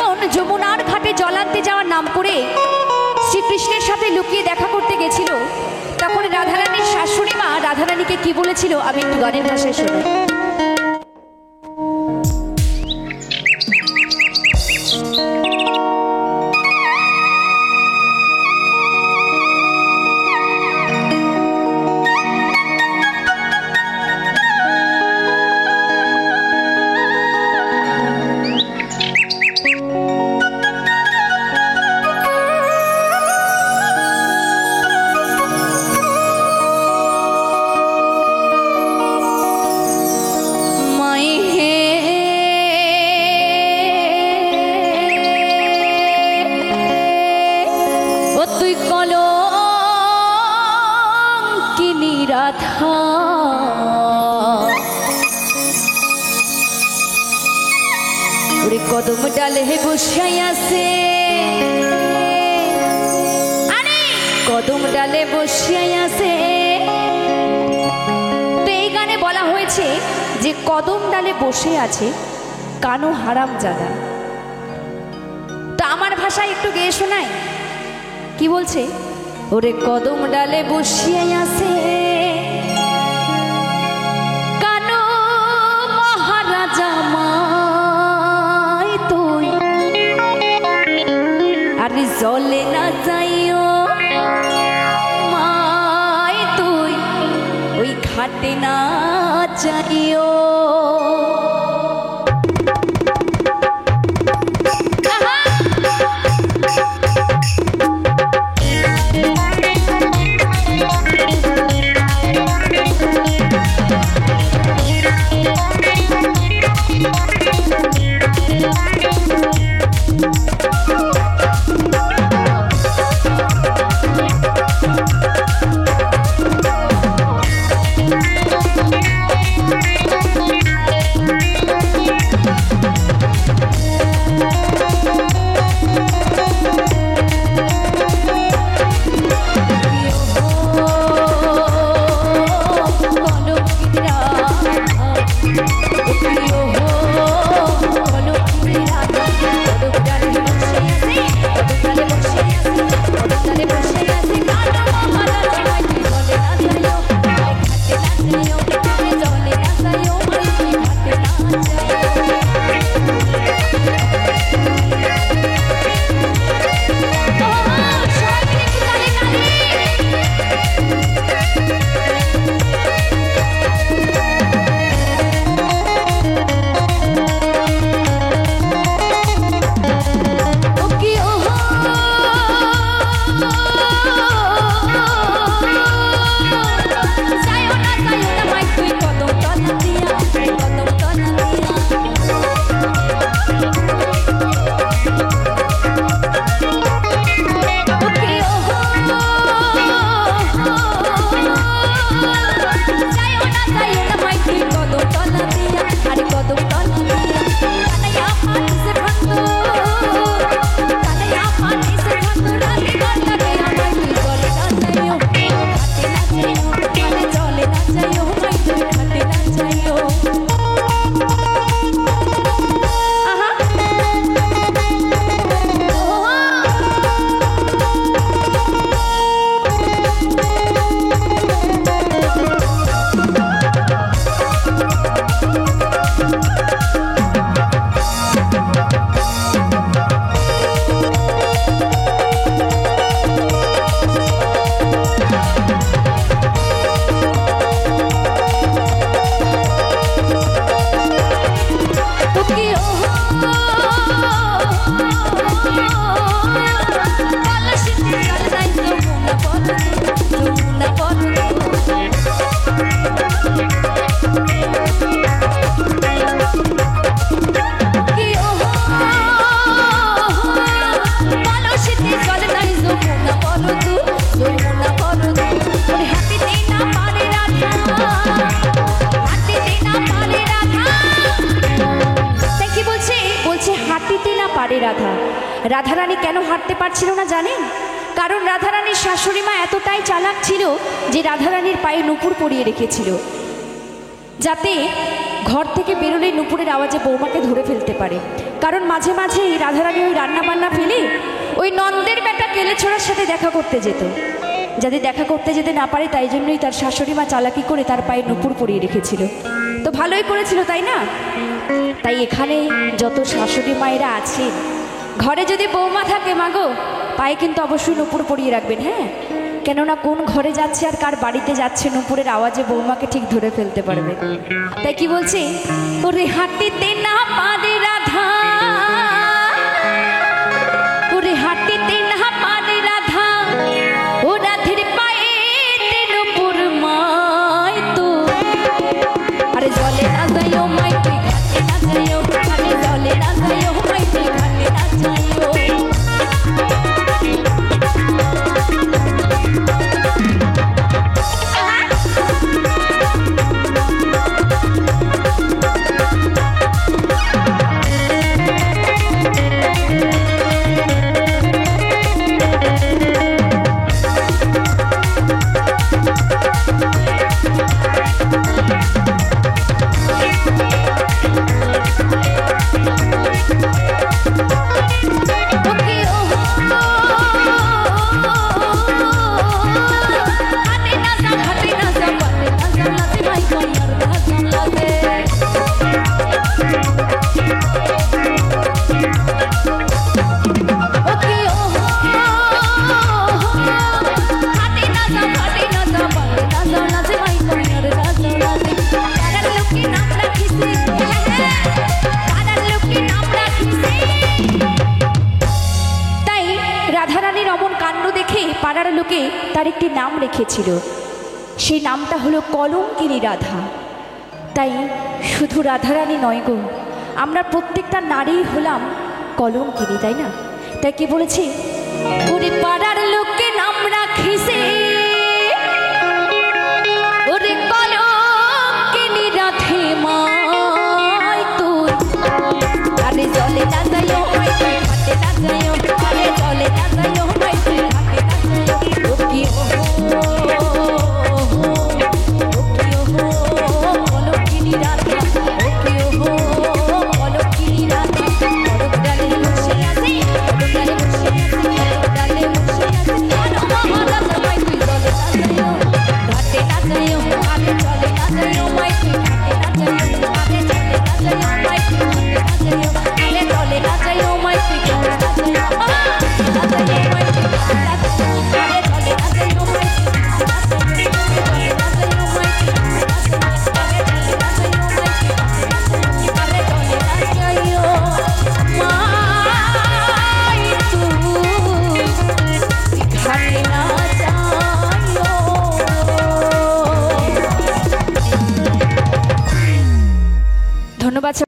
যখন যমুনার ঘাটে জল আনতে যাওয়ার নাম করে শ্রীকৃষ্ণের সাথে লুকিয়ে দেখা করতে গেছিল, তখন রাধারানীর শাশুড়ি মা রাধারানীকে কি বলেছিল আমি একটু গানের ভাষায় শোনাই। কদম ডালে বসাই আছে, কদম ডালে বসাই আছে। তো এই গানে বলা হয়েছে যে কদম ডালে বসে আছে কানো হারামজাদা। তো আমার ভাষায় একটু গেয়ে শোনাই, কি বলছে? ওরে কদম ডালে বসিয়াই আছে কানো মহারাজা মাই তুই, আরে জলে না যাইও মাই তুই, ওই ঘাটে না যাইও। রাধা রাধারানী কেন হাঁটতে পারছিল না জানেন? কারণ রাধারানীর শাশুড়ি মা এতটাই চালাক ছিল যে রাধারানীর পায়ে নুপুর পরিয়ে রেখেছিল, যাতে ঘর থেকে বেরোলে নুপুরের আওয়াজে বৌমাকে ধরে ফেলতে পারে। কারণ মাঝে মাঝেই রাধারানী ওই রান্না বান্না ফেলে ওই নন্দের বেটা কেলেছোড়ার সাথে দেখা করতে যেত। যাতে দেখা করতে যেতে না পারে তাই জন্যই তার শাশুড়ি মা চালাকি করে তার পায়ে নুপুর পরিয়ে রেখেছিল। তো ভালোই করেছিল, তাই না? তাই এখানে যত শাশুড়ি মায়েরা আছেন, ঘরে যদি বৌমা থাকে মাগো, পায়ে কিন্তু অবশ্যই নুপুর পরিয়ে রাখবেন, হ্যাঁ? কেননা কোন ঘরে যাচ্ছে আর কার বাড়িতে যাচ্ছে নুপুরের আওয়াজে বৌমাকে ঠিক ধরে ফেলতে পারবে। তাই কি বলছি, ওরে হাঁটিতে না পারে রাধা, ওরে হাঁটিতে না পারে রাধা, ও রাধের পায়ে নুপুর মাই তো। আরে জলে না যাইও মাই তুই ঘাটে না যাইও, আরে জলে না যাইও মাই তুই ঘাটে না যাইও। রাধারানীর অমন কাণ্ড দেখে পাড়ার লোকে তার একটি নাম রেখেছিল, সেই নামটা হলো কলঙ্কিনী রাধা। তাই শুধু রাধারানী নয় গো, আমরা প্রত্যেকটা নারী হলাম কলঙ্কিনী, তাই না? তাই কি বলেছি, ওরে পাড়ার লোকে নাম রাখিছে ওরে কলঙ্কিনী রাধে মাই তোর। আরে জলে না যাইও মাই তুই ঘাটে না যাইও, আরে জলে না যাইও মাই তুই ঘাটে না যাইও। ও কি ও কলঙ্কিনী রাধা, ও কি ও কলঙ্কিনী রাধা। কলক ডালে বসে আছে, কলক ডালে বসে আছে, কলক ডালে বসে আছে, আনো মহারাজ মাই তুই জলে না যাইও, ঘাটে না যাইও, আরে জলে না যাইও মাই তুই ঘাটে না যাইও, আরে জলে না যাইও মাই তুই ঘাটে না যাইও, আরে জলে না যাইও মাই তুই ঘাটে না যাইও, না যাইও মাই তুই ঘাটে না যাইও, আরে জলে না যাইও মাই তুই ঘাটে না যাইও, জলে না যাইও মাই তুই ঘাটে না যাইও, আরে জলে না যাইও মাই তুই ঘাটে না যাইও, আরে জলে না যাইও মাই তুই ঘাটে না যাইও। ধন্যবাদ।